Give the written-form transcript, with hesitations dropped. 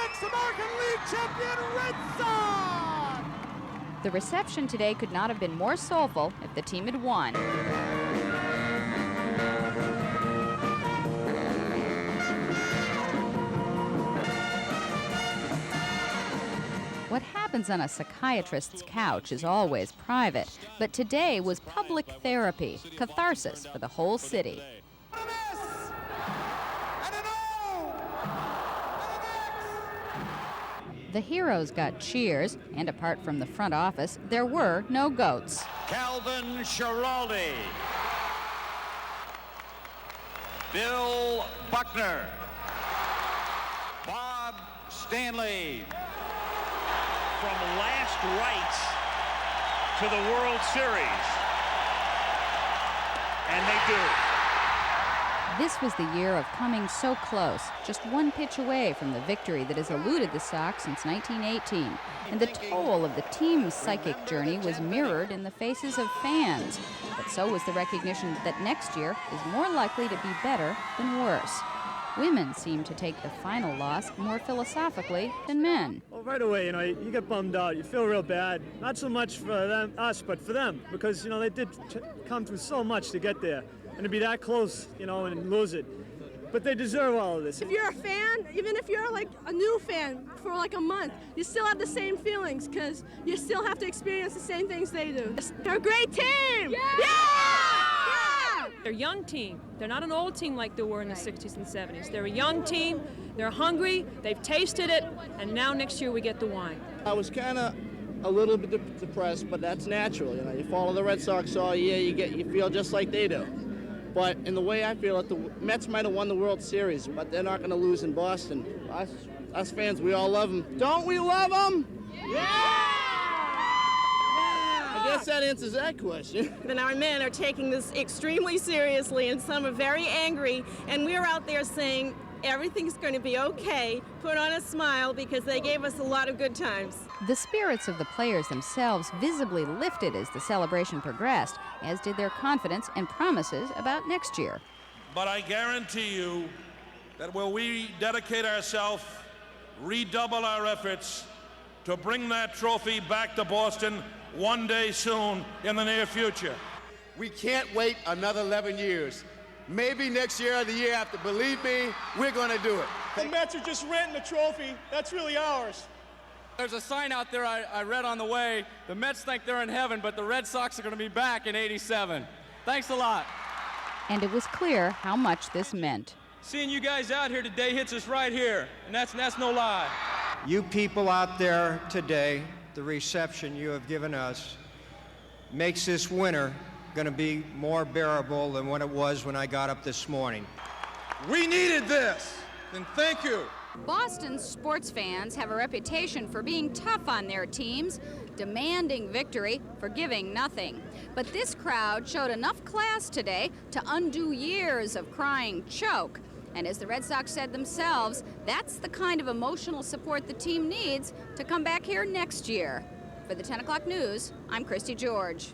'86 American League champion Red Sox! The reception today could not have been more soulful if the team had won. What happens on a psychiatrist's couch is always private, but today was public therapy, catharsis for the whole city. The heroes got cheers, and apart from the front office, there were no goats. Calvin Schiraldi, Bill Buckner, Bob Stanley. From last rites to the World Series, and they do. This was the year of coming so close, just one pitch away from the victory that has eluded the Sox since 1918. And the toll of the team's psychic journey was mirrored in the faces of fans. But so was the recognition that next year is more likely to be better than worse. Women seem to take the final loss more philosophically than men. Well, right away, you get bummed out. You feel real bad. Not so much for us, but for them, because, they did come through so much to get there. And to be that close, and lose it. But they deserve all of this. If you're a fan, even if you're like a new fan for like a month, you still have the same feelings because you still have to experience the same things they do. They're a great team! Yeah! Yeah! They're a young team. They're not an old team like they were in the 60s and 70s. They're a young team, they're hungry, they've tasted it, and now next year we get the wine. I was kind of a little bit depressed, but that's natural. You follow the Red Sox all year, you feel just like they do. But in the way I feel it, the Mets might have won the World Series, but they're not going to lose in Boston. Us fans, we all love them. Don't we love them? Yeah! I guess that answers that question. And our men are taking this extremely seriously, and some are very angry, and we're out there saying everything's going to be okay. Put on a smile because they gave us a lot of good times. The spirits of the players themselves visibly lifted as the celebration progressed, as did their confidence and promises about next year. But I guarantee you that will we dedicate ourselves, redouble our efforts to bring that trophy back to Boston one day soon in the near future. We can't wait another 11 years. Maybe next year or the year after. Believe me, we're going to do it. The Mets are just renting the trophy. That's really ours. There's a sign out there I read on the way. The Mets think they're in heaven, but the Red Sox are going to be back in '87. Thanks a lot. And it was clear how much this meant. Seeing you guys out here today hits us right here, and that's no lie. You people out there today, the reception you have given us, makes this winter going to be more bearable than what it was when I got up this morning. We needed this, and thank you. Boston's sports fans have a reputation for being tough on their teams, demanding victory, forgiving nothing. But this crowd showed enough class today to undo years of crying choke. And as the Red Sox said themselves, that's the kind of emotional support the team needs to come back here next year. For the 10 o'clock news, I'm Christy George.